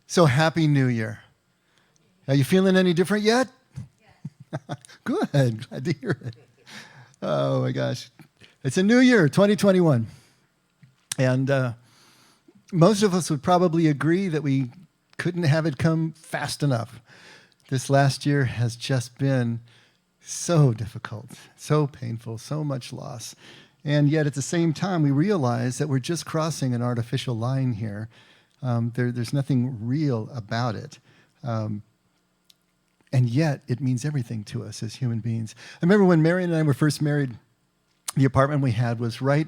So happy New Year. Are you feeling any different yet? Good. Glad to hear it. Oh my gosh. It's a new year, 2021. And most of us would probably agree that we couldn't have it come fast enough. This last year has just been so difficult, so painful, so much loss. And yet at the same time, we realize that we're just crossing an artificial line here. There's nothing real about it. And yet, it means everything to us as human beings. I remember when Marion and I were first married, the apartment we had was right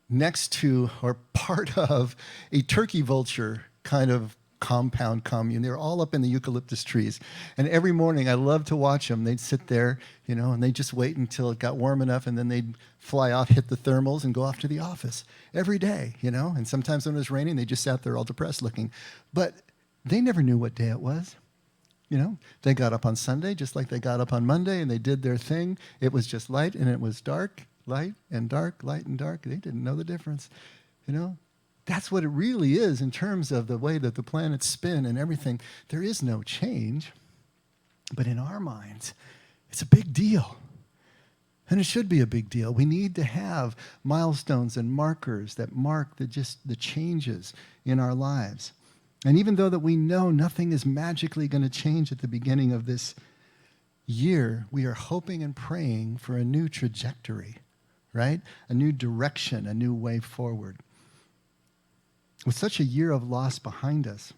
next to, or part of, a turkey vulture kind of compound commune. They were all up in the eucalyptus trees. And every morning, I loved to watch them. They'd sit there, and they'd just wait until it got warm enough, and then they'd fly off, hit the thermals, and go off to the office every day, And sometimes when it was raining, they just sat there all depressed looking. But they never knew what day it was. They got up on Sunday just like they got up on Monday, and they did their thing. It was just light, and it was dark, light, and dark, light, and dark. They didn't know the difference, That's what it really is in terms of the way that the planets spin and everything. There is no change, but in our minds, it's a big deal. And it should be a big deal. We need to have milestones and markers that mark the changes in our lives. And even though that we know nothing is magically going to change at the beginning of this year, we are hoping and praying for a new trajectory, right? A new direction, a new way forward. With such a year of loss behind us,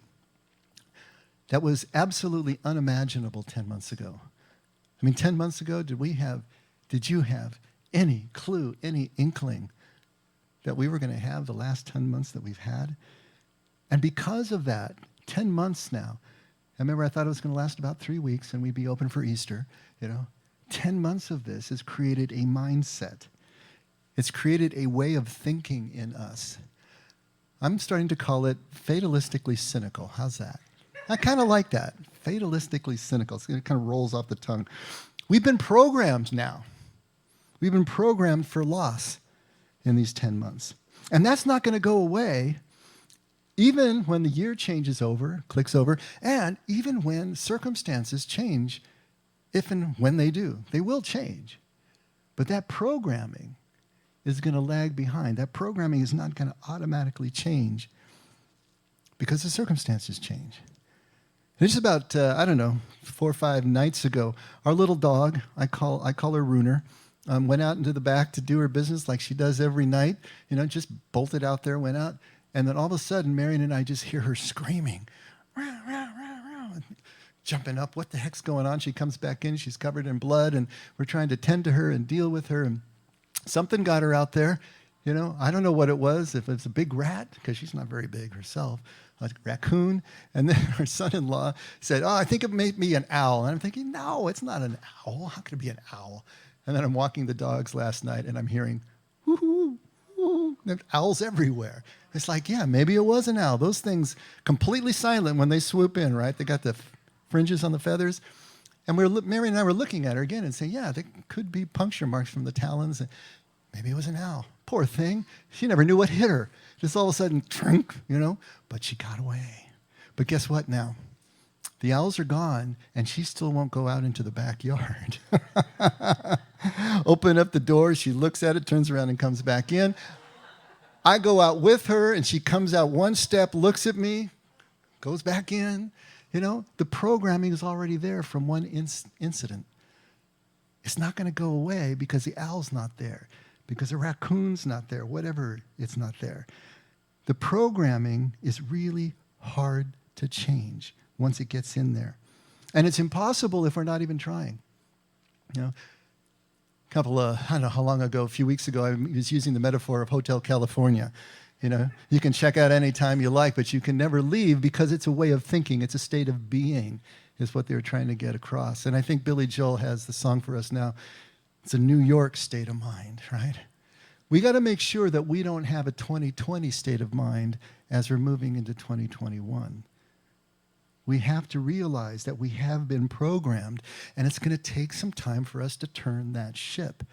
that was absolutely unimaginable 10 months ago. 10 months ago, did you have any clue, any inkling that we were going to have the last 10 months that we've had? And because of that, 10 months now, I remember I thought it was going to last about 3 weeks and we'd be open for Easter, 10 months of this has created a mindset. It's created a way of thinking in us. I'm starting to call it fatalistically cynical. How's that? I kind of like that. Fatalistically cynical. It kind of rolls off the tongue. We've been programmed now. We've been programmed for loss in these 10 months. And that's not going to go away even when the year changes over, clicks over, and even when circumstances change, if and when they do. They will change. But that programming is going to lag behind. That programming is not going to automatically change because the circumstances change. And just about, 4 or 5 nights ago, our little dog, I call her Rooner, went out into the back to do her business like she does every night, just bolted out there, went out. And then all of a sudden, Marion and I just hear her screaming, rah, rah, rah, rah, jumping up. What the heck's going on? She comes back in. She's covered in blood, and we're trying to tend to her and deal with her. And something got her out there. I don't know what it was, if it's a big rat, because she's not very big herself, a raccoon. And then her son-in-law said, I think it may be an owl. And I'm thinking, no, it's not an owl. How could it be an owl? And then I'm walking the dogs last night, and I'm hearing, whoo-hoo. There's owls everywhere. It's like, yeah, maybe it was an owl. Those things completely silent when they swoop in, right? They got the fringes on the feathers. And Mary and I were looking at her again and saying, yeah, there could be puncture marks from the talons. Maybe it was an owl. Poor thing. She never knew what hit her. Just all of a sudden, trunk, but she got away. But guess what now? The owls are gone, and she still won't go out into the backyard. Open up the door, she looks at it, turns around and comes back in. I go out with her, and she comes out one step, looks at me, goes back in. The programming is already there from one incident. It's not going to go away because the owl's not there, because the raccoon's not there, whatever, it's not there. The programming is really hard to change once it gets in there. And it's impossible if we're not even trying. A few weeks ago, I was using the metaphor of Hotel California. You can check out any time you like, but you can never leave because it's a way of thinking. It's a state of being is what they were trying to get across. And I think Billy Joel has the song for us now. It's a New York state of mind, right? We got to make sure that we don't have a 2020 state of mind as we're moving into 2021. We have to realize that we have been programmed, and it's going to take some time for us to turn that ship.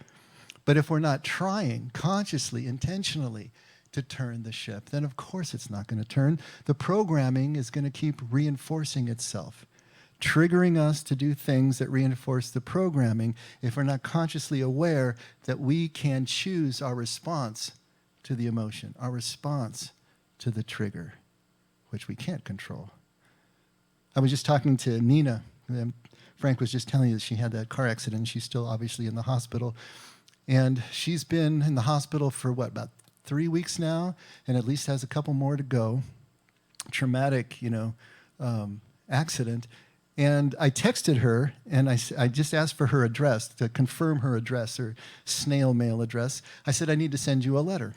But if we're not trying consciously, intentionally, to turn the ship, then of course it's not going to turn. The programming is going to keep reinforcing itself, triggering us to do things that reinforce the programming if we're not consciously aware that we can choose our response to the emotion, our response to the trigger, which we can't control. I was just talking to Nina. Frank was just telling you that she had that car accident. She's still obviously in the hospital. And she's been in the hospital for about 3 weeks now, and at least has a couple more to go. Traumatic, accident. And I texted her, and I just asked for her address, to confirm her address, her snail mail address. I said, I need to send you a letter.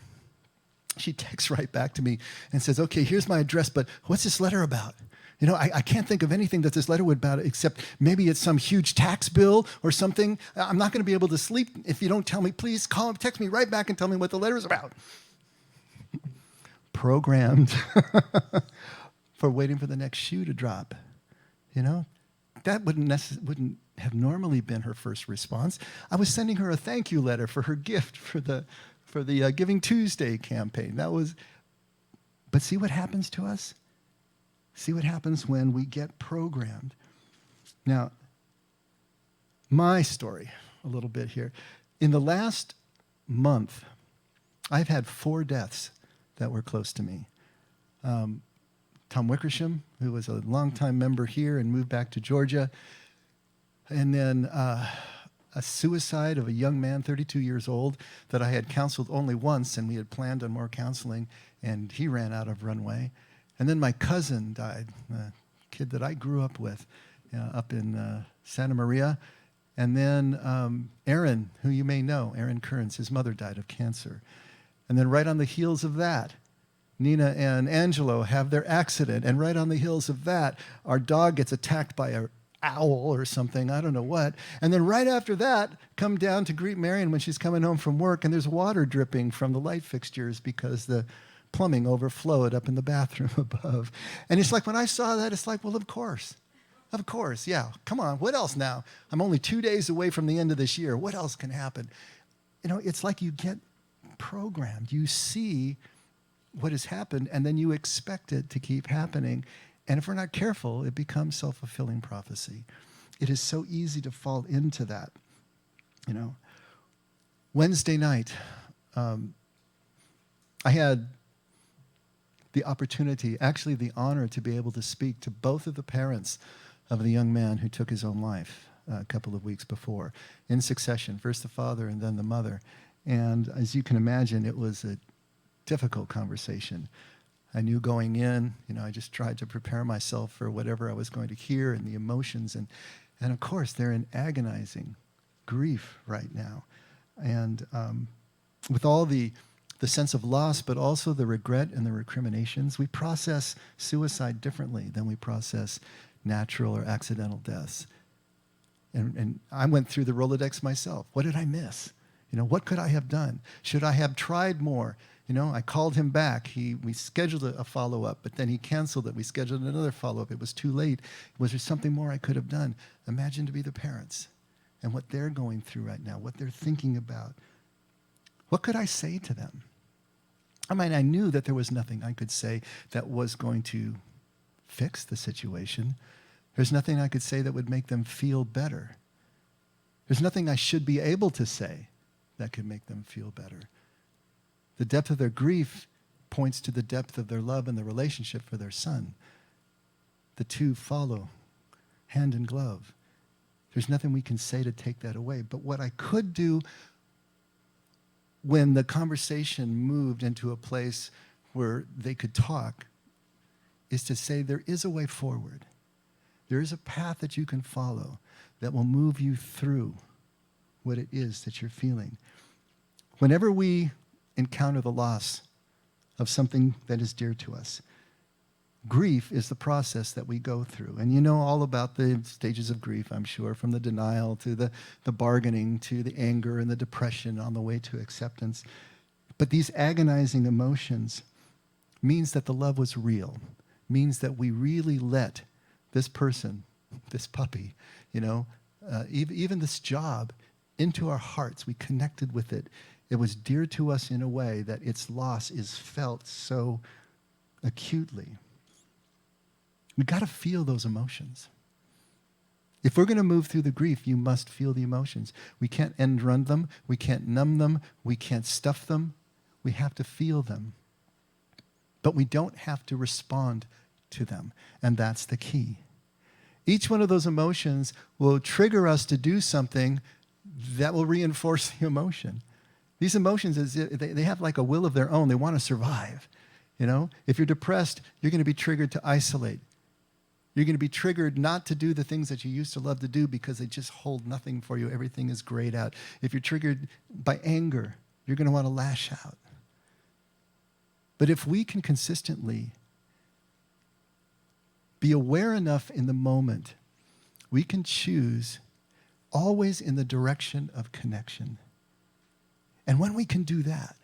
She texts right back to me and says, okay, here's my address, but what's this letter about? I can't think of anything that this letter would about except maybe it's some huge tax bill or something. I'm not going to be able to sleep if you don't tell me. Please text me right back and tell me what the letter is about. Programmed for waiting for the next shoe to drop. That wouldn't have normally been her first response. I was sending her a thank you letter for her gift for the Giving Tuesday campaign. But see what happens to us? See what happens when we get programmed. Now, my story, a little bit here. In the last month, I've had 4 deaths that were close to me. Tom Wickersham, who was a longtime member here and moved back to Georgia. And then a suicide of a young man, 32 years old, that I had counseled only once, and we had planned on more counseling, and he ran out of runway. And then my cousin died, a kid that I grew up with up in Santa Maria. And then Aaron, who you may know, Aaron Kearns, his mother died of cancer. And then right on the heels of that, Nina and Angelo have their accident. And right on the heels of that, our dog gets attacked by an owl or something, I don't know what. And then right after that, come down to greet Marion when she's coming home from work, and there's water dripping from the light fixtures because the plumbing overflowed up in the bathroom above. And it's like, when I saw that, it's like, well, of course, yeah, come on, what else now? I'm only 2 days away from the end of this year. What else can happen? It's like you get programmed. You see what has happened, and then you expect it to keep happening. And if we're not careful, it becomes self-fulfilling prophecy. It is so easy to fall into that. Wednesday night, I had the opportunity, actually the honor, to be able to speak to both of the parents of the young man who took his own life a couple of weeks before, in succession, first the father and then the mother. And as you can imagine, it was a difficult conversation. I knew going in, I just tried to prepare myself for whatever I was going to hear and the emotions. And of course, they're in agonizing grief right now. And with all the sense of loss, but also the regret and the recriminations, we process suicide differently than we process natural or accidental deaths. And I went through the Rolodex myself. What did I miss? What could I have done? Should I have tried more? I called him back. We scheduled a follow-up, but then he canceled it. We scheduled another follow-up. It was too late. Was there something more I could have done? Imagine to be the parents and what they're going through right now, what they're thinking about. What could I say to them? I knew that there was nothing I could say that was going to fix the situation. There's nothing I could say that would make them feel better. There's nothing I should be able to say that could make them feel better. The depth of their grief points to the depth of their love and the relationship for their son. The two follow hand in glove. There's nothing we can say to take that away. But what I could do when the conversation moved into a place where they could talk is to say there is a way forward. There is a path that you can follow that will move you through what it is that you're feeling. Whenever we encounter the loss of something that is dear to us, grief is the process that we go through. And you know all about the stages of grief, I'm sure, from the denial to the bargaining to the anger and the depression on the way to acceptance. But these agonizing emotions means that the love was real, means that we really let this person, this puppy, even this job, into our hearts. We connected with it It was dear to us in a way that its loss is felt so acutely. We've got to feel those emotions. If we're going to move through the grief, you must feel the emotions. We can't end run them. We can't numb them. We can't stuff them. We have to feel them. But we don't have to respond to them. And that's the key. Each one of those emotions will trigger us to do something that will reinforce the emotion. These emotions, they have like a will of their own. They want to survive. You know, if you're depressed, you're going to be triggered to isolate. You're going to be triggered not to do the things that you used to love to do because they just hold nothing for you. Everything is grayed out. If you're triggered by anger, you're going to want to lash out. But if we can consistently be aware enough in the moment, we can choose always in the direction of connection. And when we can do that,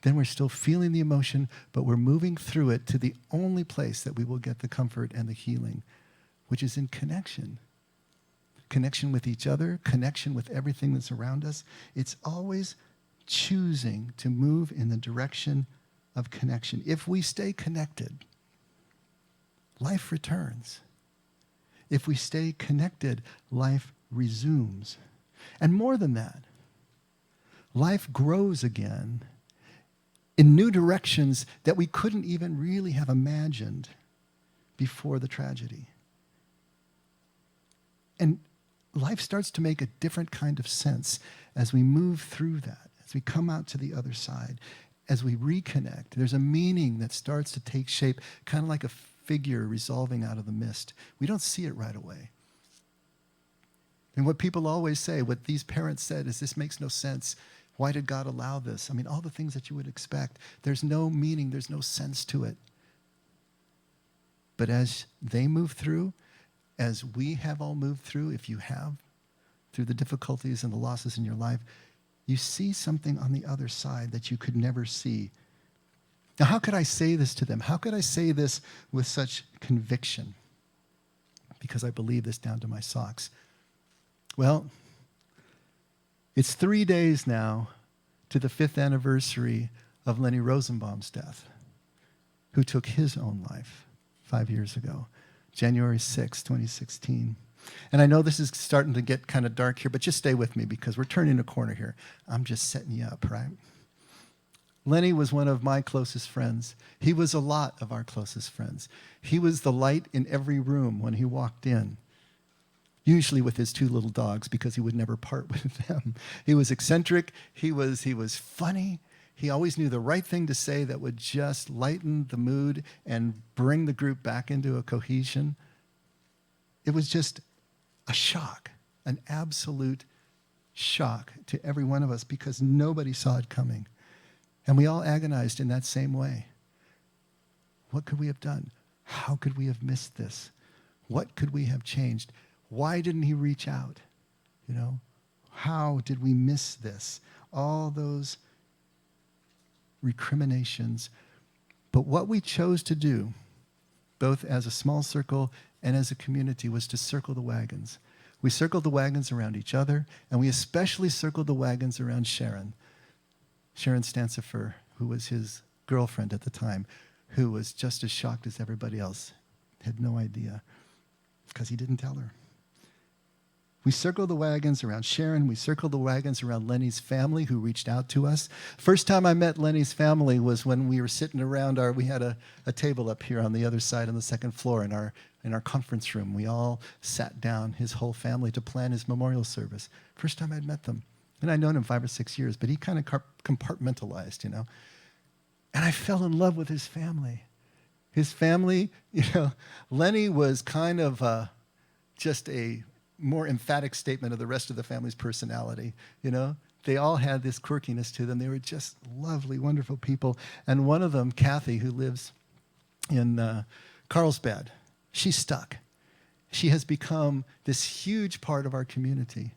then we're still feeling the emotion, but we're moving through it to the only place that we will get the comfort and the healing, which is in connection. Connection with each other, connection with everything that's around us. It's always choosing to move in the direction of connection. If we stay connected, life returns. If we stay connected, life resumes. And more than that, life grows again in new directions that we couldn't even really have imagined before the tragedy. And life starts to make a different kind of sense as we move through that, as we come out to the other side, as we reconnect. There's a meaning that starts to take shape, kind of like a figure resolving out of the mist. We don't see it right away. And what people always say, what these parents said, is this makes no sense. Why did God allow this? I mean, all the things that you would expect. There's no meaning, there's no sense to it. But as they move through, as we have all moved through, if you have, through the difficulties and the losses in your life, you see something on the other side that you could never see. Now, how could I say this to them? How could I say this with such conviction? Because I believe this down to my socks. Well, it's 3 days now to the 5th anniversary of Lenny Rosenbaum's death, who took his own life 5 years ago, January 6, 2016. And I know this is starting to get kind of dark here, but just stay with me because we're turning a corner here. I'm just setting you up, right? Lenny was one of my closest friends. He was a lot of our closest friends. He was the light in every room when he walked in. Usually with his 2 little dogs, because he would never part with them. He was eccentric. He was funny. He always knew the right thing to say that would just lighten the mood and bring the group back into a cohesion. It was just a shock, an absolute shock to every one of us because nobody saw it coming. And we all agonized in that same way. What could we have done? How could we have missed this? What could we have changed? Why didn't he reach out? You know, how did we miss this? All those recriminations. But what we chose to do, both as a small circle and as a community, was to circle the wagons. We circled the wagons around each other, and we especially circled the wagons around Sharon Stancifer, who was his girlfriend at the time, who was just as shocked as everybody else, had no idea, because he didn't tell her. We circled the wagons around Sharon. We circled the wagons around Lenny's family, who reached out to us. First time I met Lenny's family was when we were sitting around we had a table up here on the other side on the second floor in our conference room. We all sat down, his whole family, to plan his memorial service. First time I'd met them. And I'd known him 5 or 6 years, but he kind of compartmentalized, you know. And I fell in love with his family. His family, you know, Lenny was kind of just a more emphatic statement of the rest of the family's personality, you know. They all had this quirkiness to them. They were just lovely, wonderful people. And one of them, Kathy, who lives in Carlsbad, she's stuck. She has become this huge part of our community.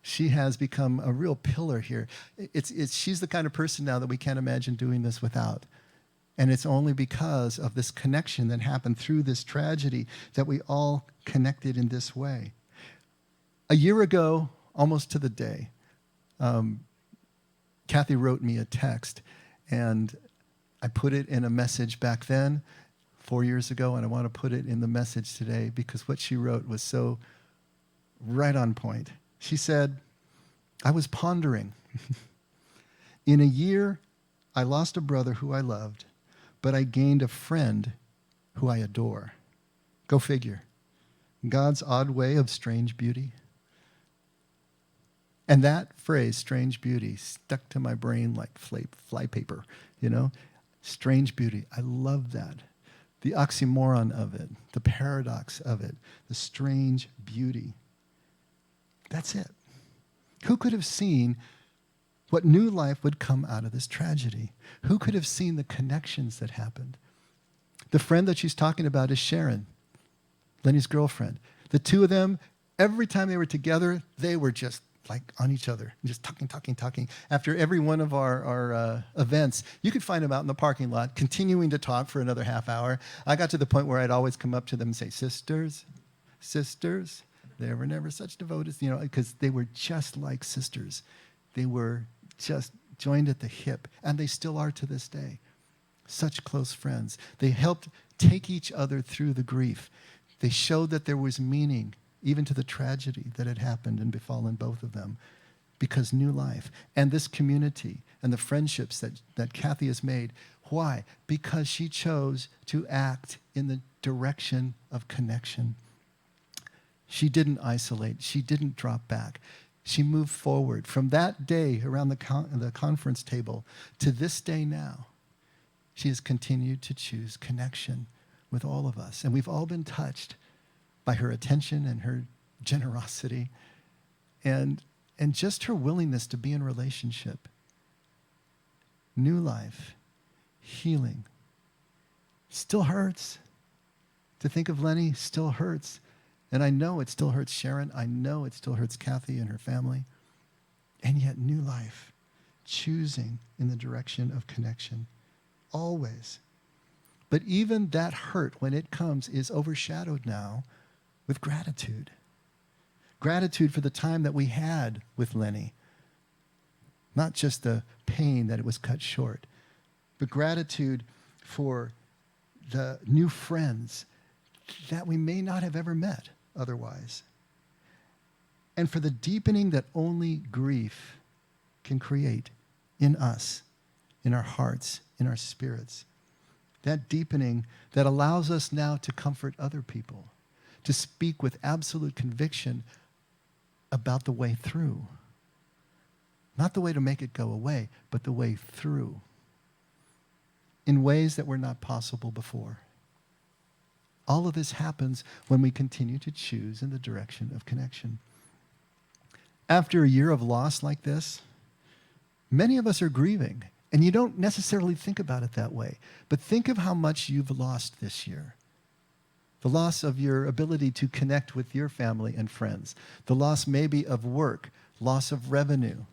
She has become a real pillar here. She's the kind of person now that we can't imagine doing this without. And it's only because of this connection that happened through this tragedy that we all connected in this way. A year ago, almost to the day, Kathy wrote me a text, and I put it in a message back then, 4 years ago, and I want to put it in the message today because what she wrote was so right on point. She said, I was pondering. In a year, I lost a brother who I loved, but I gained a friend who I adore. Go figure. God's odd way of strange beauty. And that phrase, strange beauty, stuck to my brain like flypaper, Strange beauty. I love that. The oxymoron of it, the paradox of it, the strange beauty. That's it. Who could have seen what new life would come out of this tragedy? Who could have seen the connections that happened? The friend that she's talking about is Sharon, Lenny's girlfriend. The two of them, every time they were together, they were just like on each other, just talking. After every one of our events, you could find them out in the parking lot, continuing to talk for another half hour. I got to the point where I'd always come up to them and say, sisters. They were never such devotees, because they were just like sisters. They were just joined at the hip, and they still are to this day. Such close friends. They helped take each other through the grief. They showed that there was meaning, even to the tragedy that had happened and befallen both of them, because new life. And this community and the friendships that Kathy has made, why? Because she chose to act in the direction of connection. She didn't isolate. She didn't drop back. She moved forward. From that day around the conference table to this day now, she has continued to choose connection with all of us. And we've all been touched by her attention and her generosity and just her willingness to be in relationship. New life, healing. Still hurts. To think of Lenny still hurts. And I know it still hurts Sharon. I know it still hurts Kathy and her family. And yet new life, choosing in the direction of connection, always. But even that hurt, when it comes, is overshadowed now with gratitude. Gratitude for the time that we had with Lenny. Not just the pain that it was cut short, but gratitude for the new friends that we may not have ever met otherwise. And for the deepening that only grief can create in us, in our hearts, in our spirits. That deepening that allows us now to comfort other people, to speak with absolute conviction about the way through. Not the way to make it go away, but the way through. In ways that were not possible before. All of this happens when we continue to choose in the direction of connection. After a year of loss like this, many of us are grieving. And you don't necessarily think about it that way. But think of how much you've lost this year. The loss of your ability to connect with your family and friends. The loss maybe of work, loss of revenue,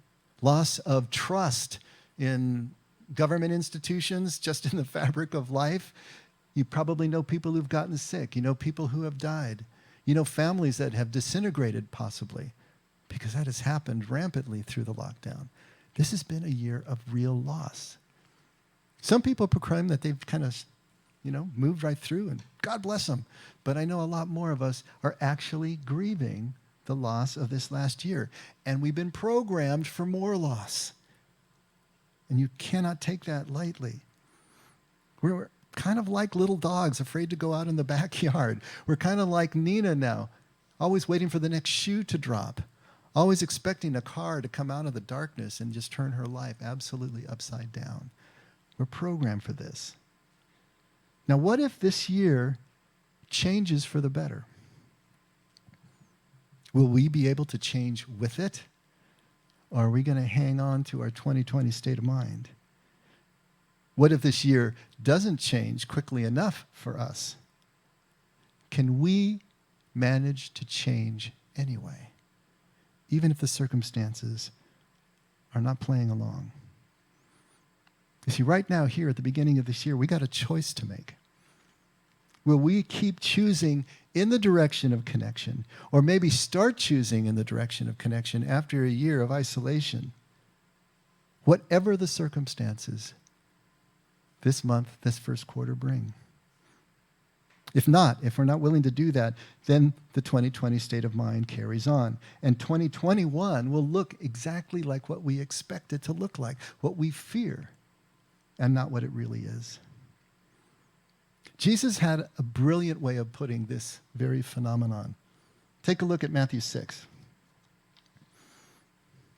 loss of trust in government institutions, just in the fabric of life. You probably know people who've gotten sick. You know people who have died. You know families that have disintegrated possibly, because that has happened rampantly through the lockdown. This has been a year of real loss. Some people proclaim that they've kind of, moved right through, and God bless them. But I know a lot more of us are actually grieving the loss of this last year. And we've been programmed for more loss. And you cannot take that lightly. We're kind of like little dogs afraid to go out in the backyard. We're kind of like Nina now, always waiting for the next shoe to drop. Always expecting a car to come out of the darkness and just turn her life absolutely upside down. We're programmed for this. Now, what if this year changes for the better? Will we be able to change with it? Or are we going to hang on to our 2020 state of mind? What if this year doesn't change quickly enough for us? Can we manage to change anyway? Even if the circumstances are not playing along. You see, right now here at the beginning of this year, we got a choice to make. Will we keep choosing in the direction of connection, or maybe start choosing in the direction of connection after a year of isolation? whatever the circumstances this month, this first quarter bring. If we're not willing to do that, then the 2020 state of mind carries on. And 2021 will look exactly like what we expect it to look like, what we fear, and not what it really is. Jesus had a brilliant way of putting this very phenomenon. Take a look at Matthew 6,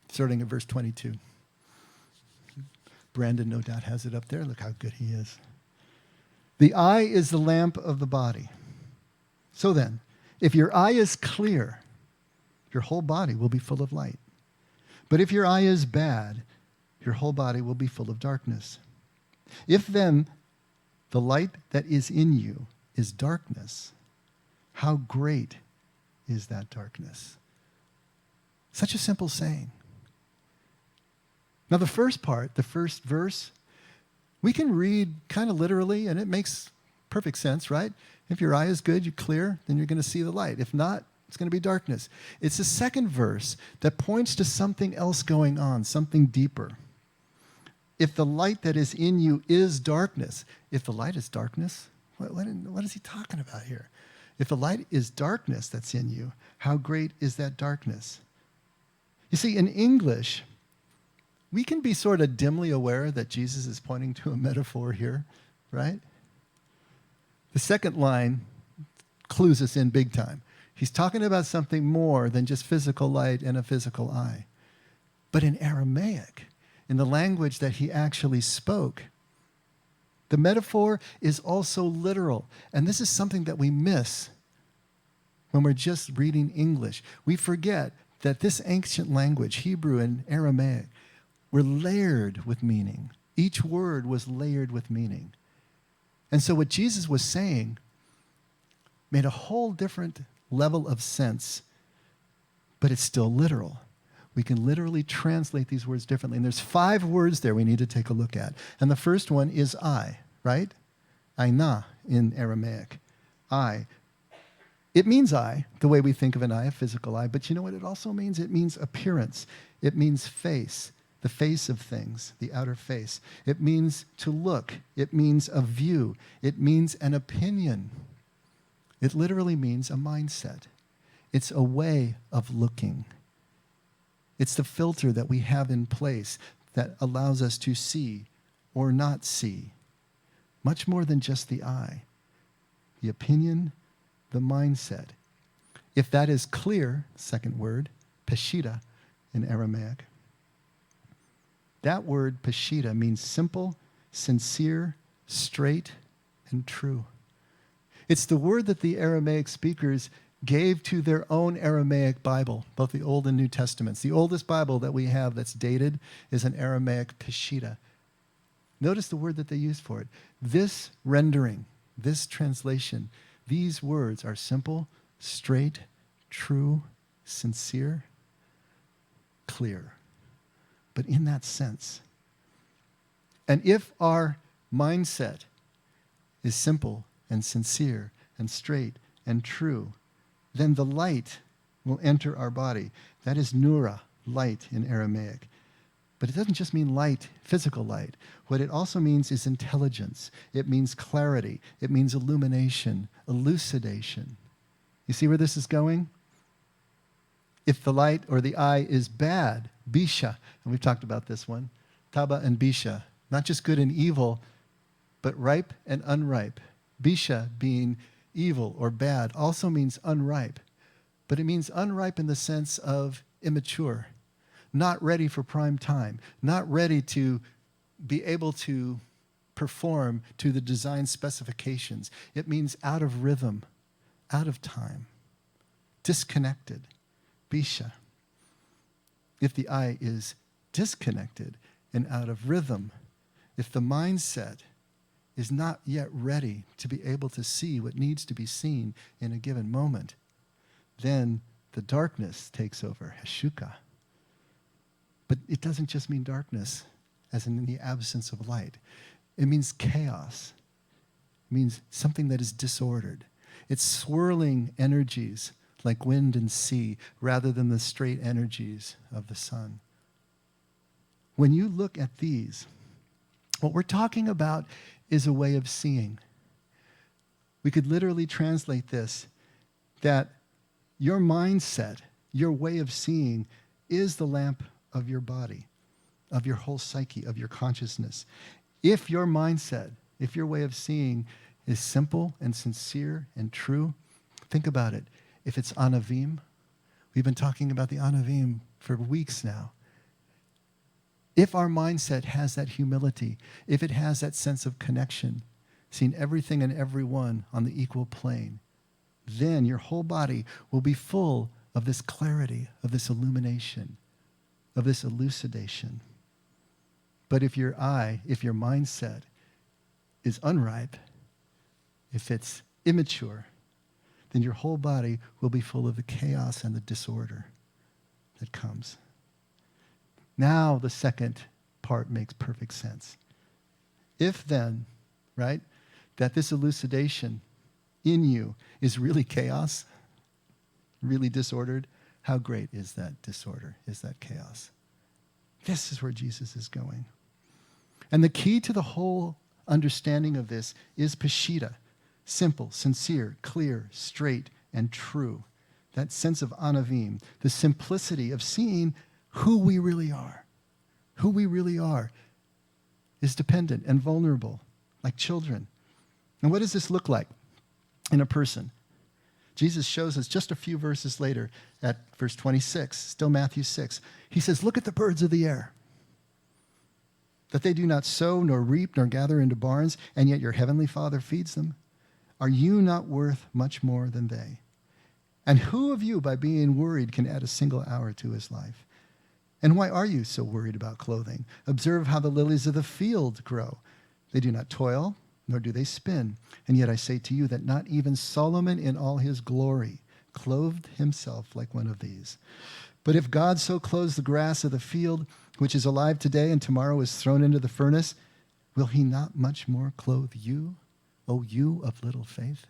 starting at verse 22. Brandon, no doubt, has it up there. Look how good he is. The eye is the lamp of the body. So then, if your eye is clear, your whole body will be full of light. But if your eye is bad, your whole body will be full of darkness. If then the light that is in you is darkness, how great is that darkness? Such a simple saying. Now the first part, the first verse, we can read kind of literally, and it makes perfect sense, right? If your eye is good, you're clear, then you're going to see the light. If not, it's going to be darkness. It's the second verse that points to something else going on, something deeper. If the light that is in you is darkness, if the light is darkness, what is he talking about here? If the light is darkness that's in you, how great is that darkness? You see, in English, we can be sort of dimly aware that Jesus is pointing to a metaphor here, right? The second line clues us in big time. He's talking about something more than just physical light and a physical eye. But in Aramaic, in the language that he actually spoke, the metaphor is also literal. And this is something that we miss when we're just reading English. We forget that this ancient language, Hebrew and Aramaic, were layered with meaning. Each word was layered with meaning. And so what Jesus was saying made a whole different level of sense, but it's still literal. We can literally translate these words differently. And there's 5 words there we need to take a look at. And the first one is eye, right? Aina in Aramaic. Eye. It means eye, the way we think of an eye, a physical eye. But you know what it also means? It means appearance. It means face. The face of things, the outer face. It means to look. It means a view. It means an opinion. It literally means a mindset. It's a way of looking. It's the filter that we have in place that allows us to see or not see. Much more than just the eye. The opinion, the mindset. If that is clear, second word, peshita in Aramaic. That word, peshita, means simple, sincere, straight, and true. It's the word that the Aramaic speakers gave to their own Aramaic Bible, both the Old and New Testaments. The oldest Bible that we have that's dated is an Aramaic peshita. Notice the word that they used for it. This rendering, this translation, these words are simple, straight, true, sincere, clear. But in that sense. And if our mindset is simple and sincere and straight and true, then the light will enter our body. That is nura, light in Aramaic. But it doesn't just mean light, physical light. What it also means is intelligence. It means clarity. It means illumination, elucidation. You see where this is going? If the light or the eye is bad, bisha, and we've talked about this one, taba and bisha, not just good and evil, but ripe and unripe. Bisha being evil or bad also means unripe, but it means unripe in the sense of immature, not ready for prime time, not ready to be able to perform to the design specifications. It means out of rhythm, out of time, disconnected. Bisha. If the eye is disconnected and out of rhythm, if the mindset is not yet ready to be able to see what needs to be seen in a given moment, then the darkness takes over, heshuka. But it doesn't just mean darkness, as in the absence of light. It means chaos. It means something that is disordered. It's swirling energies like wind and sea, rather than the straight energies of the sun. when you look at these, what we're talking about is a way of seeing. We could literally translate this, that your mindset, your way of seeing, is the lamp of your body, of your whole psyche, of your consciousness. If your mindset, if your way of seeing is simple and sincere and true, think about it. If it's anavim, we've been talking about the anavim for weeks now. If our mindset has that humility, if it has that sense of connection, seeing everything and everyone on the equal plane, then your whole body will be full of this clarity, of this illumination, of this elucidation. But if your mindset is unripe, if it's immature, then your whole body will be full of the chaos and the disorder that comes. Now the second part makes perfect sense. If then, right, that this elucidation in you is really chaos, really disordered, how great is that disorder, is that chaos? This is where Jesus is going. And the key to the whole understanding of this is Peshita, simple, sincere, clear, straight, and true. That sense of anavim, the simplicity of seeing who we really are. Who we really are is dependent and vulnerable, like children. And what does this look like in a person? Jesus shows us just a few verses later at verse 26, still Matthew 6. He says, look at the birds of the air, that they do not sow, nor reap, nor gather into barns, and yet your heavenly Father feeds them. Are you not worth much more than they? And who of you, by being worried, can add a single hour to his life? And why are you so worried about clothing? Observe how the lilies of the field grow. They do not toil, nor do they spin. And yet I say to you that not even Solomon in all his glory clothed himself like one of these. But if God so clothes the grass of the field, which is alive today and tomorrow is thrown into the furnace, will he not much more clothe you, O you of little faith?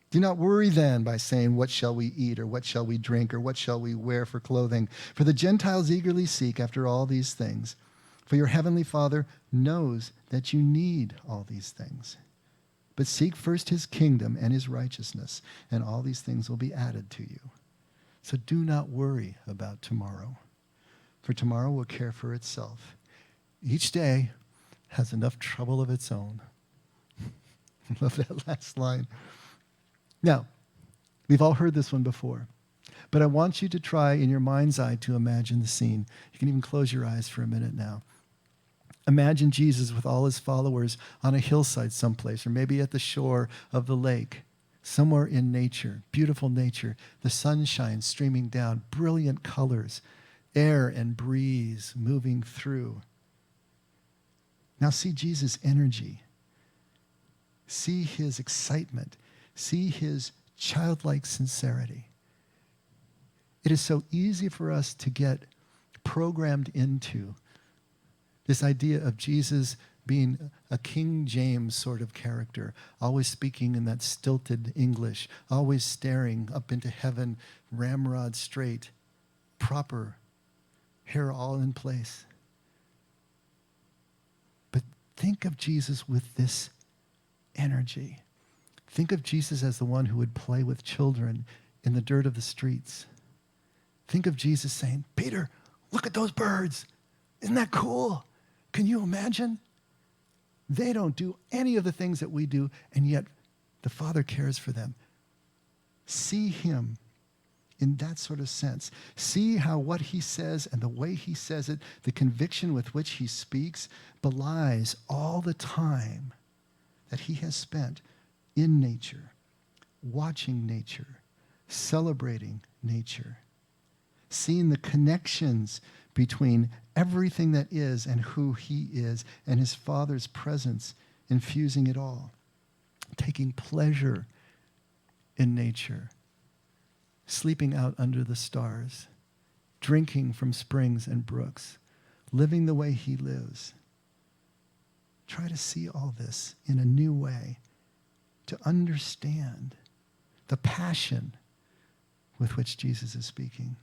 Do not worry then by saying, what shall we eat, or what shall we drink, or what shall we wear for clothing? For the Gentiles eagerly seek after all these things. For your heavenly Father knows that you need all these things. But seek first his kingdom and his righteousness, and all these things will be added to you. So do not worry about tomorrow, for tomorrow will care for itself. Each day has enough trouble of its own. I love that last line. Now, we've all heard this one before, but I want you to try in your mind's eye to imagine the scene. You can even close your eyes for a minute now. Imagine Jesus with all his followers on a hillside someplace, or maybe at the shore of the lake, somewhere in nature, beautiful nature, the sunshine streaming down, brilliant colors, air and breeze moving through. Now see Jesus' energy. See his excitement. See his childlike sincerity. It is so easy for us to get programmed into this idea of Jesus being a King James sort of character, always speaking in that stilted English, always staring up into heaven, ramrod straight, proper, hair all in place. But think of Jesus with this energy. Think of Jesus as the one who would play with children in the dirt of the streets. Think of Jesus saying, Peter, look at those birds. Isn't that cool? Can you imagine? They don't do any of the things that we do, and yet the Father cares for them. See him in that sort of sense. See how what he says and the way he says it, the conviction with which he speaks, belies all the time that he has spent in nature, watching nature, celebrating nature, seeing the connections between everything that is and who he is, and his Father's presence infusing it all, taking pleasure in nature, sleeping out under the stars, drinking from springs and brooks, living the way he lives. Try to see all this in a new way, to understand the passion with which Jesus is speaking.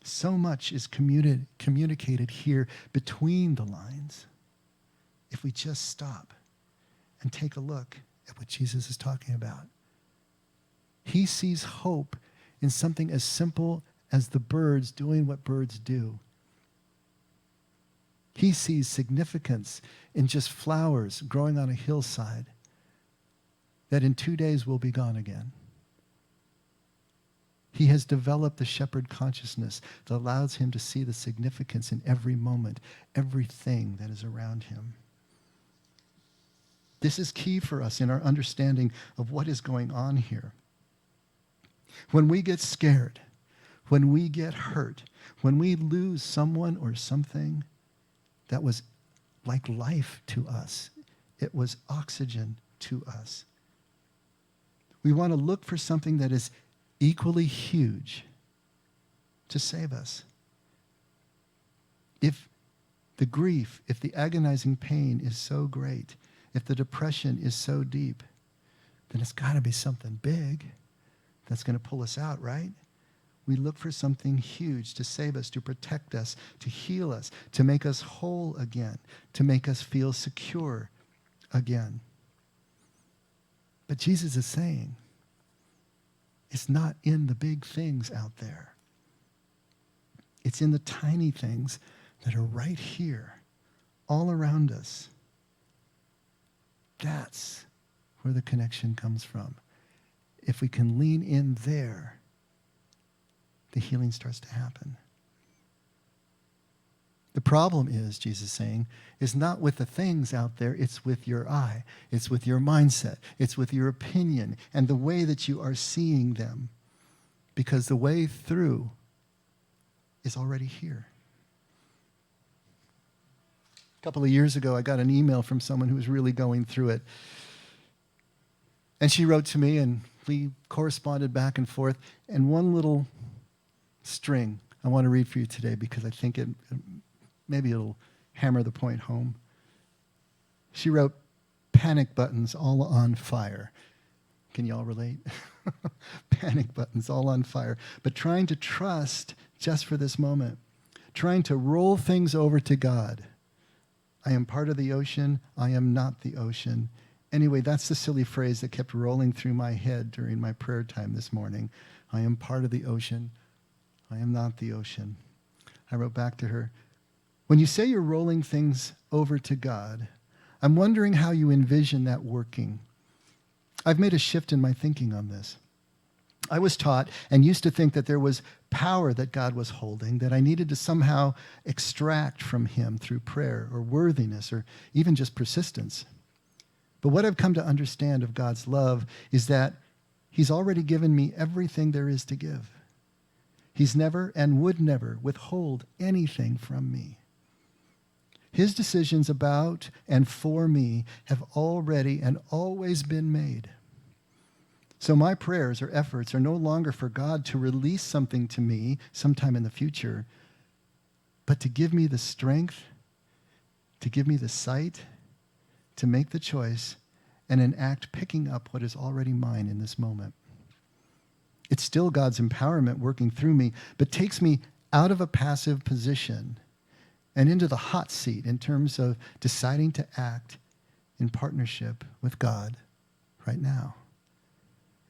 So much is communicated here between the lines. If we just stop and take a look at what Jesus is talking about. He sees hope in something as simple as the birds doing what birds do. He sees significance in just flowers growing on a hillside that in 2 days will be gone again. He has developed the shepherd consciousness that allows him to see the significance in every moment, everything that is around him. This is key for us in our understanding of what is going on here. When we get scared, when we get hurt, when we lose someone or something that was like life to us, it was oxygen to us. We want to look for something that is equally huge to save us. If the grief, if the agonizing pain is so great, if the depression is so deep, then it's got to be something big that's going to pull us out, right? We look for something huge to save us, to protect us, to heal us, to make us whole again, to make us feel secure again. But Jesus is saying, it's not in the big things out there. It's in the tiny things that are right here, all around us. That's where the connection comes from. If we can lean in there, the healing starts to happen. The problem is, Jesus is saying, is not with the things out there, it's with your eye. It's with your mindset. It's with your opinion and the way that you are seeing them. Because the way through is already here. A couple of years ago, I got an email from someone who was really going through it. And she wrote to me, and we corresponded back and forth. And one little string I want to read for you today because I think maybe it'll hammer the point home. She wrote, "Panic buttons all on fire." Can you all relate? Panic buttons all on fire. But trying to trust just for this moment. Trying to roll things over to God. I am part of the ocean. I am not the ocean. Anyway, that's the silly phrase that kept rolling through my head during my prayer time this morning. I am part of the ocean. I am not the ocean. I wrote back to her, when you say you're rolling things over to God, I'm wondering how you envision that working. I've made a shift in my thinking on this. I was taught and used to think that there was power that God was holding that I needed to somehow extract from him through prayer or worthiness or even just persistence. But what I've come to understand of God's love is that he's already given me everything there is to give. He's never and would never withhold anything from me. His decisions about and for me have already and always been made. So my prayers or efforts are no longer for God to release something to me sometime in the future, but to give me the strength, to give me the sight, to make the choice, and enact picking up what is already mine in this moment. It's still God's empowerment working through me, but takes me out of a passive position and into the hot seat in terms of deciding to act in partnership with God right now.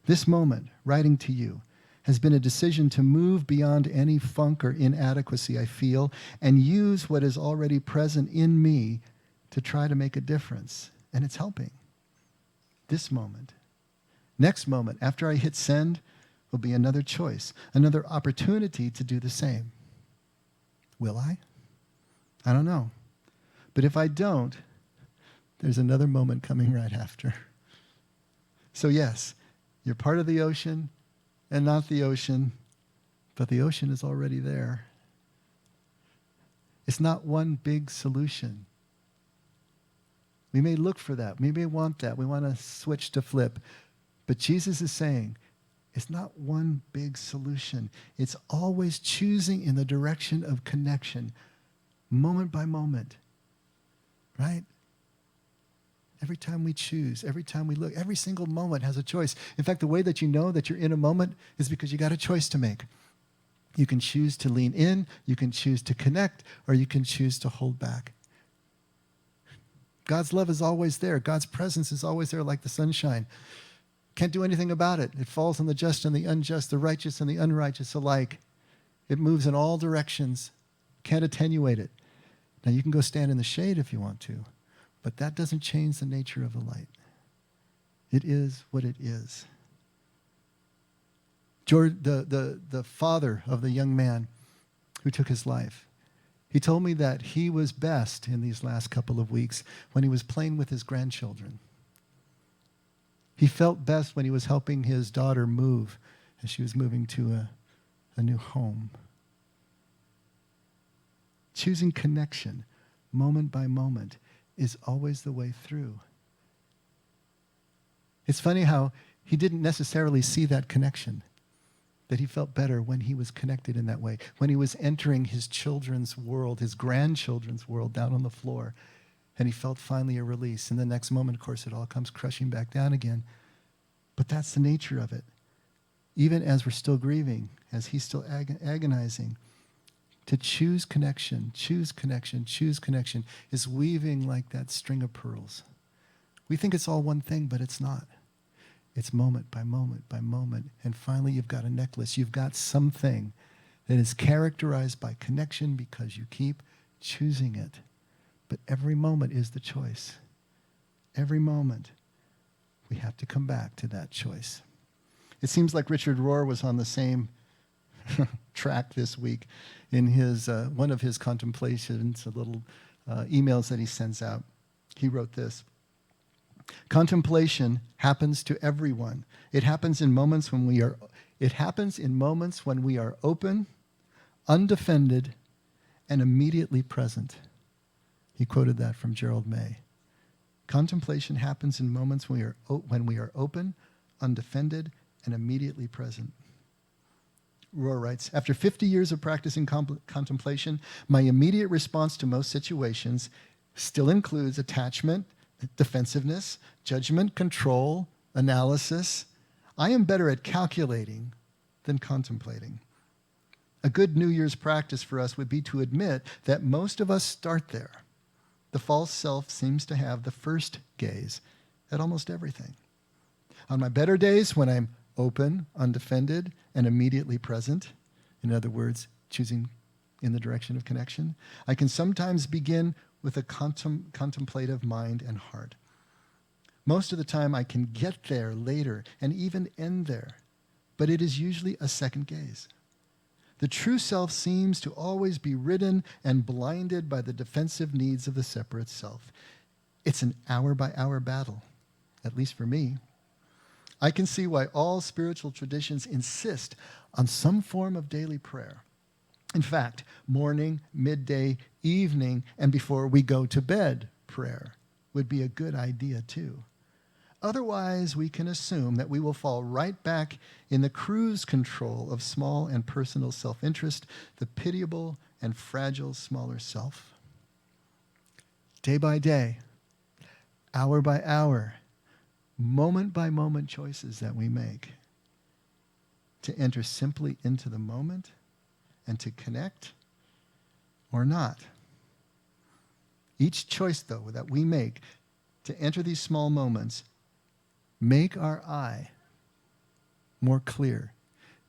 This moment, writing to you, has been a decision to move beyond any funk or inadequacy I feel and use what is already present in me to try to make a difference. And it's helping. This moment. Next moment, after I hit send, will be another choice, another opportunity to do the same. Will I? I don't know. But if I don't, there's another moment coming right after. So yes, you're part of the ocean and not the ocean, but the ocean is already there. It's not one big solution. We may look for that. We may want that. We want to switch to flip. But Jesus is saying, it's not one big solution. It's always choosing in the direction of connection, moment by moment, right? Every time we choose, every time we look, every single moment has a choice. In fact, the way that you know that you're in a moment is because you got a choice to make. You can choose to lean in, you can choose to connect, or you can choose to hold back. God's love is always there. God's presence is always there like the sunshine. Can't do anything about it. It falls on the just and the unjust, the righteous and the unrighteous alike. It moves in all directions. Can't attenuate it. Now, you can go stand in the shade if you want to, but that doesn't change the nature of the light. It is what it is. George, the father of the young man who took his life, he told me that he was best in these last couple of weeks when he was playing with his grandchildren. He felt best when he was helping his daughter move as she was moving to a new home. Choosing connection, moment by moment, is always the way through. It's funny how he didn't necessarily see that connection, that he felt better when he was connected in that way, when he was entering his children's world, his grandchildren's world down on the floor, and he felt finally a release. And the next moment, of course, it all comes crushing back down again. But that's the nature of it. Even as we're still grieving, as he's still agonizing, to choose connection is weaving like that string of pearls. We think it's all one thing, but it's not. It's moment by moment by moment. And finally, you've got a necklace. You've got something that is characterized by connection because you keep choosing it. But every moment is the choice. Every moment, we have to come back to that choice. It seems like Richard Rohr was on the same track this week in his one of his contemplations, the little emails that he sends out. He wrote this: contemplation happens to everyone. It happens in moments when we are open, undefended, and immediately present. He quoted that from Gerald May. Contemplation happens in moments when we are open, undefended, and immediately present. Rohr writes, after 50 years of practicing contemplation, my immediate response to most situations still includes attachment, defensiveness, judgment, control, analysis. I am better at calculating than contemplating. A good New Year's practice for us would be to admit that most of us start there. The false self seems to have the first gaze at almost everything. On my better days, when I'm open, undefended, and immediately present, in other words, choosing in the direction of connection, I can sometimes begin with a contemplative mind and heart. Most of the time, I can get there later and even end there, but it is usually a second gaze. The true self seems to always be ridden and blinded by the defensive needs of the separate self. It's an hour-by-hour battle, at least for me. I can see why all spiritual traditions insist on some form of daily prayer. In fact, morning, midday, evening, and before we go to bed prayer would be a good idea too. Otherwise, we can assume that we will fall right back in the cruise control of small and personal self-interest, the pitiable and fragile smaller self. Day by day, hour by hour, moment by moment choices that we make to enter simply into the moment and to connect or not. Each choice, though, that we make to enter these small moments make our eye more clear,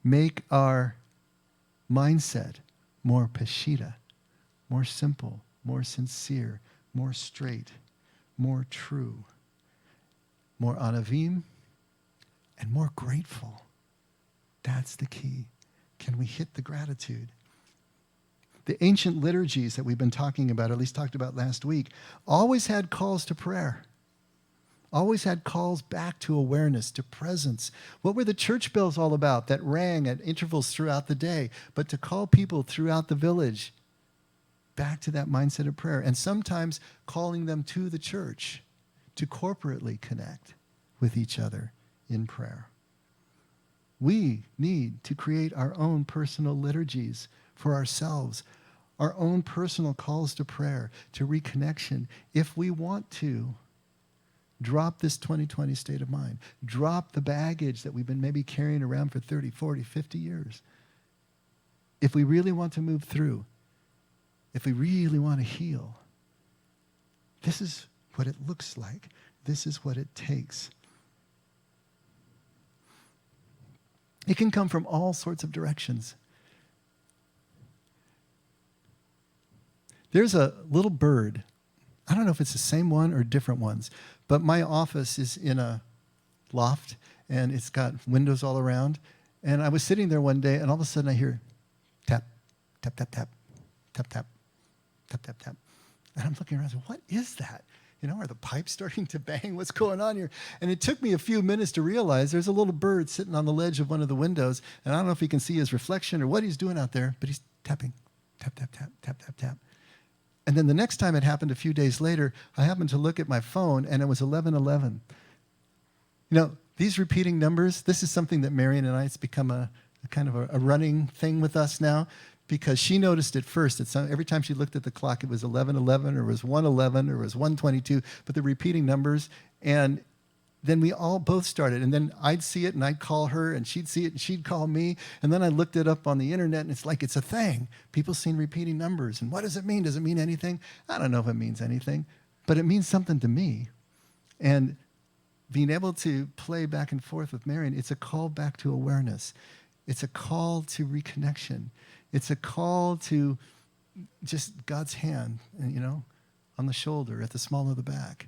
make our mindset more pashita, more simple, more sincere, more straight, more true, more anavim, and more grateful. That's the key. Can we hit the gratitude? The ancient liturgies that we've been talking about, or at least talked about last week, always had calls to prayer. Always had calls back to awareness, to presence. What were the church bells all about that rang at intervals throughout the day? But to call people throughout the village back to that mindset of prayer, and sometimes calling them to the church to corporately connect with each other in prayer. We need to create our own personal liturgies for ourselves, our own personal calls to prayer, to reconnection, if we want to drop this 2020 state of mind, drop the baggage that we've been maybe carrying around for 30, 40, 50 years, if we really want to move through, if we really want to heal, this is what it looks like. This is what it takes. It can come from all sorts of directions. There's a little bird. I don't know if it's the same one or different ones, but my office is in a loft, and it's got windows all around. And I was sitting there one day, and all of a sudden I hear tap, tap, tap, tap, tap, tap, tap, tap, tap. And I'm looking around, what is that? Are the pipes starting to bang? What's going on here? And it took me a few minutes to realize there's a little bird sitting on the ledge of one of the windows, and I don't know if he can see his reflection or what he's doing out there, but he's tapping, tap, tap, tap, tap, tap, tap. And then the next time it happened a few days later, I happened to look at my phone, and it was 11:11. These repeating numbers, this is something that Marion and I, it's become a kind of a running thing with us now, because she noticed it first. Every time she looked at the clock, it was 11:11, or it was 1:11, or it was 1:22, but the repeating numbers. And then we all both started, and then I'd see it, and I'd call her, and she'd see it, and she'd call me. And then I looked it up on the internet, and it's like it's a thing. People seen repeating numbers, and what does it mean? Does it mean anything? I don't know if it means anything, but it means something to me. And being able to play back and forth with Marion, it's a call back to awareness. It's a call to reconnection. It's a call to just God's hand, on the shoulder, at the small of the back.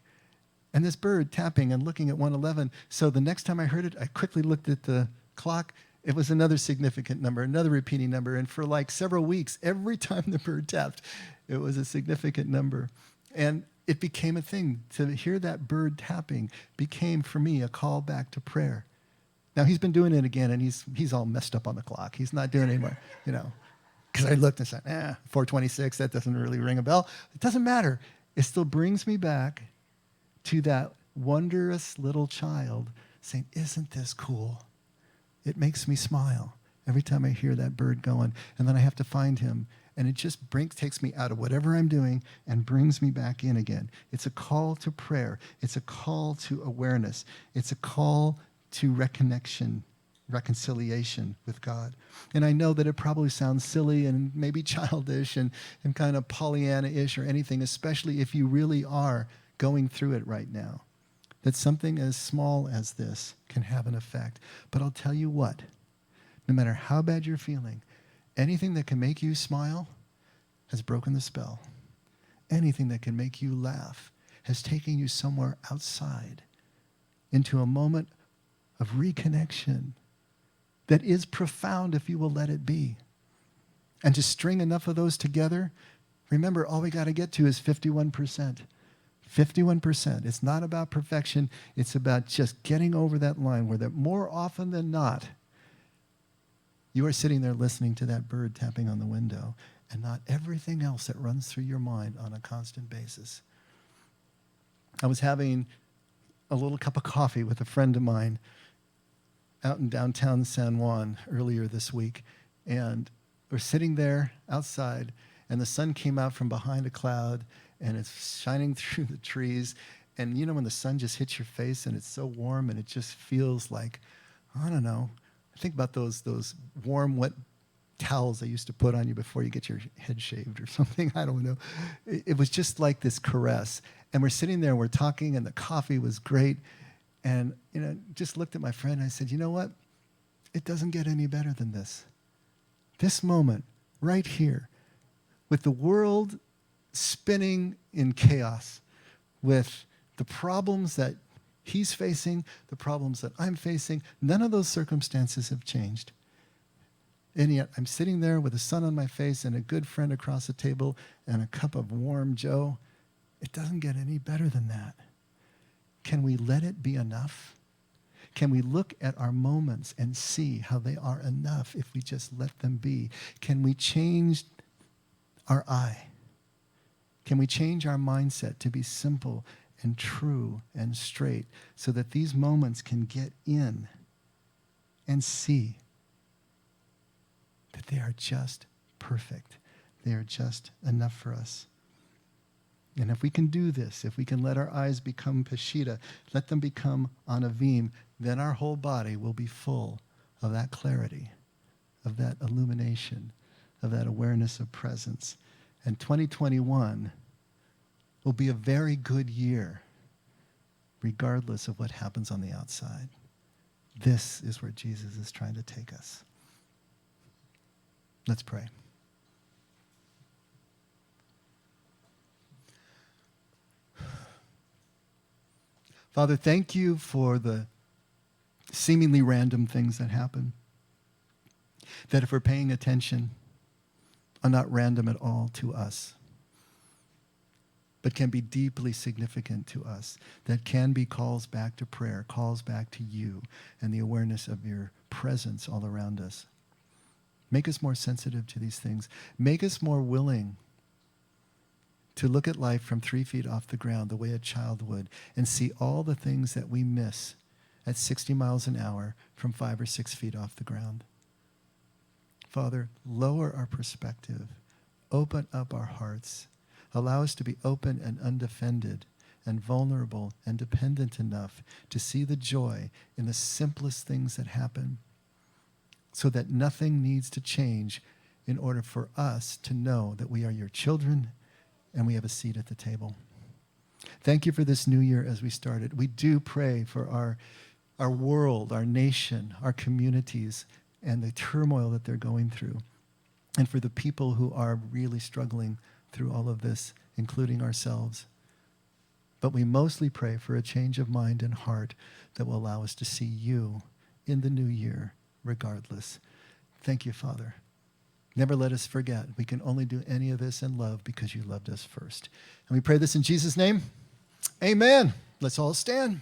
And this bird tapping and looking at 1:11. So the next time I heard it, I quickly looked at the clock. It was another significant number, another repeating number. And for like several weeks, every time the bird tapped, it was a significant number. And it became a thing. To hear that bird tapping became, for me, a call back to prayer. Now, he's been doing it again, and he's all messed up on the clock. He's not doing it anymore, Because I looked and said, 4:26, that doesn't really ring a bell. It doesn't matter. It still brings me back to that wondrous little child saying, isn't this cool? It makes me smile every time I hear that bird going. And then I have to find him. And it just takes me out of whatever I'm doing and brings me back in again. It's a call to prayer. It's a call to awareness. It's a call to reconnection, reconciliation with God. And I know that it probably sounds silly and maybe childish and kind of Pollyanna-ish or anything, especially if you really are going through it right now, that something as small as this can have an effect. But I'll tell you what, no matter how bad you're feeling, anything that can make you smile has broken the spell. Anything that can make you laugh has taken you somewhere outside into a moment of reconnection that is profound if you will let it be. And to string enough of those together, remember, all we got to get to is 51%. 51%. It's not about perfection. It's about just getting over that line where that more often than not, you are sitting there listening to that bird tapping on the window and not everything else that runs through your mind on a constant basis. I was having a little cup of coffee with a friend of mine out in downtown San Juan earlier this week, and we're sitting there outside, and the sun came out from behind a cloud, and it's shining through the trees, and when the sun just hits your face, and it's so warm, and it just feels like, I don't know, I think about those warm, wet towels they used to put on you before you get your head shaved or something. I don't know. It was just like this caress. And we're sitting there, and we're talking, and the coffee was great. And, just looked at my friend, and I said, you know what? It doesn't get any better than this. This moment, right here, with the world spinning in chaos, with the problems that he's facing, the problems that I'm facing, none of those circumstances have changed. And yet I'm sitting there with the sun on my face and a good friend across the table and a cup of warm Joe. It doesn't get any better than that. Can we let it be enough? Can we look at our moments and see how they are enough if we just let them be? Can we change our eye? Can we change our mindset to be simple and true and straight so that these moments can get in and see that they are just perfect. They are just enough for us. And if we can do this, if we can let our eyes become Peshitta, let them become Anavim, then our whole body will be full of that clarity, of that illumination, of that awareness of presence. And 2021 will be a very good year, regardless of what happens on the outside. This is where Jesus is trying to take us. Let's pray. Father, thank you for the seemingly random things that happen, that if we're paying attention, are not random at all to us, but can be deeply significant to us, that can be calls back to prayer, calls back to you, and the awareness of your presence all around us. Make us more sensitive to these things. Make us more willing to look at life from 3 feet off the ground, the way a child would, and see all the things that we miss at 60 miles an hour from 5 or 6 feet off the ground. Father, lower our perspective. Open up our hearts. Allow us to be open and undefended and vulnerable and dependent enough to see the joy in the simplest things that happen, so that nothing needs to change in order for us to know that we are your children and we have a seat at the table. Thank you for this new year as we started. We do pray for our world, our nation, our communities, and the turmoil that they're going through, and for the people who are really struggling through all of this, including ourselves. But we mostly pray for a change of mind and heart that will allow us to see you in the new year regardless. Thank you, Father. Never let us forget. We can only do any of this in love because you loved us first. And we pray this in Jesus' name. Amen. Let's all stand.